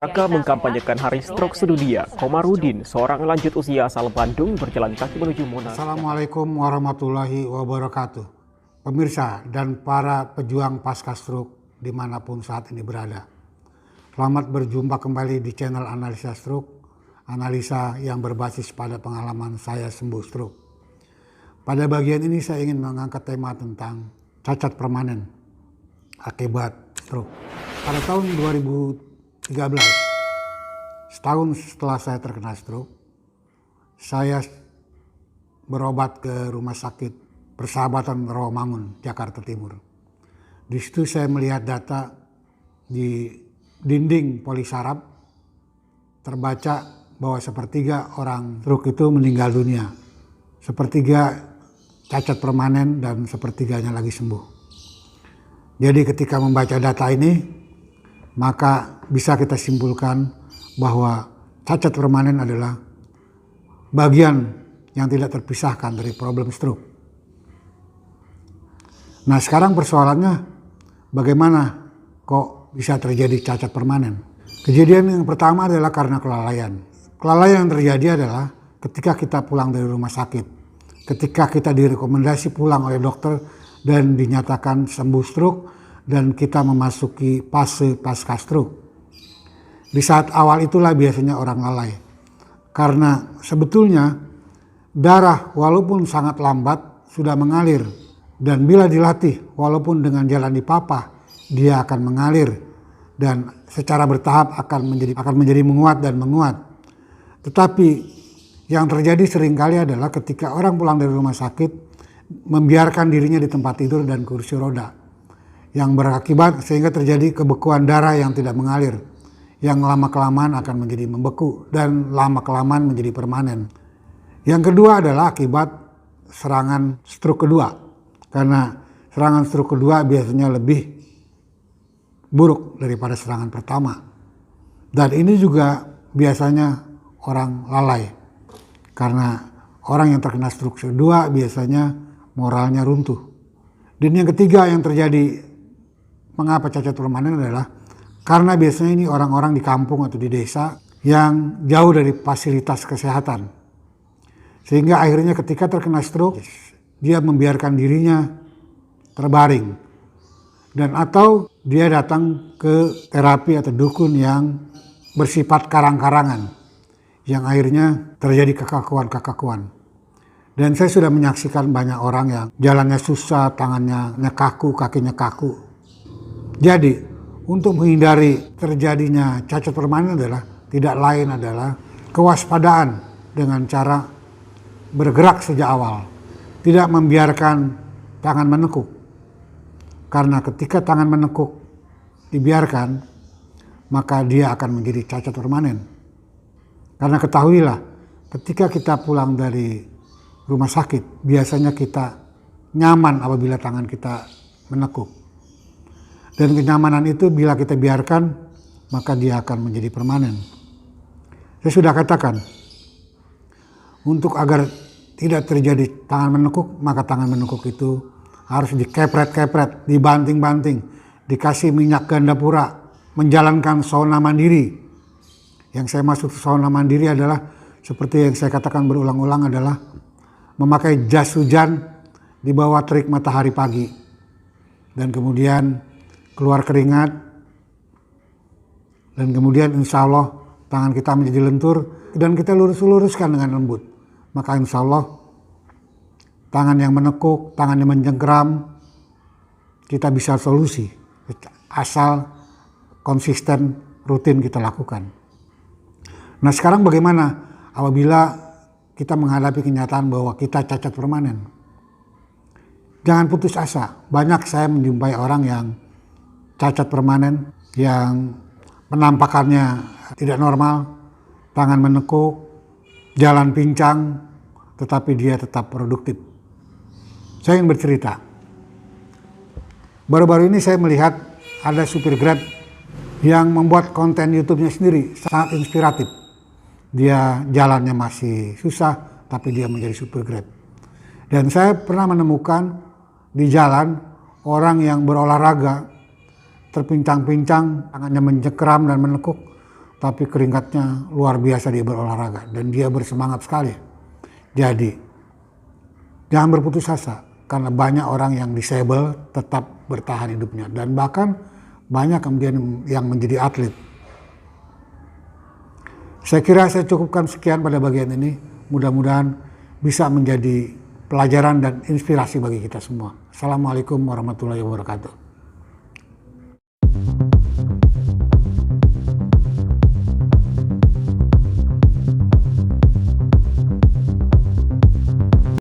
Raka mengkampanyekan Hari Stroke Sedunia. Komarudin, seorang lanjut usia asal Bandung, berjalan kaki menuju Monas. Assalamualaikum warahmatullahi wabarakatuh. Pemirsa dan para pejuang pasca stroke dimanapun saat ini berada. Selamat berjumpa kembali di channel Analisa Stroke. Analisa yang berbasis pada pengalaman saya sembuh stroke. Pada bagian ini saya ingin mengangkat tema tentang cacat permanen akibat stroke. Pada tahun 2013, setahun setelah saya terkena stroke, saya berobat ke Rumah Sakit Persahabatan Rawamangun, Jakarta Timur. Di situ saya melihat data di dinding polisaraf terbaca bahwa sepertiga orang stroke itu meninggal dunia, sepertiga cacat permanen dan sepertiganya lagi sembuh. Jadi ketika membaca data ini, maka bisa kita simpulkan bahwa cacat permanen adalah bagian yang tidak terpisahkan dari problem stroke. Nah, sekarang persoalannya bagaimana kok bisa terjadi cacat permanen? Kejadian yang pertama adalah karena kelalaian. Kelalaian yang terjadi adalah ketika kita pulang dari rumah sakit, ketika kita direkomendasi pulang oleh dokter dan dinyatakan sembuh stroke dan kita memasuki fase pasca stroke. Di saat awal itulah biasanya orang lalai. Karena sebetulnya darah walaupun sangat lambat sudah mengalir, dan bila dilatih walaupun dengan jalan dipapah dia akan mengalir dan secara bertahap akan menjadi menguat dan menguat. Tetapi yang terjadi seringkali adalah ketika orang pulang dari rumah sakit membiarkan dirinya di tempat tidur dan kursi roda, yang berakibat sehingga terjadi kebekuan darah yang tidak mengalir, yang lama-kelamaan akan menjadi membeku dan lama-kelamaan menjadi permanen. Yang kedua adalah akibat serangan stroke kedua, karena serangan stroke kedua biasanya lebih buruk daripada serangan pertama. Dan ini juga biasanya orang lalai, karena orang yang terkena stroke kedua biasanya moralnya runtuh. Dan yang ketiga yang terjadi mengapa cacat permanen adalah karena biasanya ini orang-orang di kampung atau di desa yang jauh dari fasilitas kesehatan. Sehingga akhirnya ketika terkena stroke, dia membiarkan dirinya terbaring. Dan atau dia datang ke terapi atau dukun yang bersifat karang-karangan, yang akhirnya terjadi kekakuan-kekakuan. Dan saya sudah menyaksikan banyak orang yang jalannya susah, tangannya kaku, kakinya kaku. Jadi, untuk menghindari terjadinya cacat permanen adalah tidak lain adalah kewaspadaan dengan cara bergerak sejak awal. Tidak membiarkan tangan menekuk. Karena ketika tangan menekuk dibiarkan, maka dia akan menjadi cacat permanen. Karena ketahuilah, ketika kita pulang dari rumah sakit, biasanya kita nyaman apabila tangan kita menekuk. Dan kenyamanan itu bila kita biarkan, maka dia akan menjadi permanen. Saya sudah katakan, untuk agar tidak terjadi tangan menekuk, maka tangan menekuk itu harus dikepret-kepret, dibanting-banting, dikasih minyak ganda pura, menjalankan sauna mandiri. Yang saya maksud sauna mandiri adalah seperti yang saya katakan berulang-ulang adalah memakai jas hujan di bawah terik matahari pagi. Dan kemudian keluar keringat. Dan kemudian insya Allah tangan kita menjadi lentur dan kita luruskan dengan lembut. Maka insya Allah tangan yang menekuk, tangan yang mencengkeram, kita bisa solusi. Asal konsisten rutin kita lakukan. Nah, sekarang bagaimana apabila kita menghadapi kenyataan bahwa kita cacat permanen? Jangan putus asa. Banyak saya menjumpai orang yang cacat permanen, yang penampakannya tidak normal, tangan menekuk, jalan pincang, tetapi dia tetap produktif. Saya ingin bercerita. Baru-baru ini saya melihat ada supir Grab yang membuat konten YouTube-nya sendiri, sangat inspiratif. Dia jalannya masih susah, tapi dia menjadi supir Grab. Dan saya pernah menemukan di jalan orang yang berolahraga terpincang-pincang, tangannya mencengkeram dan menekuk, tapi keringatnya luar biasa dia berolahraga dan dia bersemangat sekali. Jadi jangan berputus asa karena banyak orang yang disable tetap bertahan hidupnya dan bahkan banyak kemudian yang menjadi atlet. Saya kira saya cukupkan sekian pada bagian ini. Mudah-mudahan bisa menjadi pelajaran dan inspirasi bagi kita semua. Assalamualaikum warahmatullahi wabarakatuh.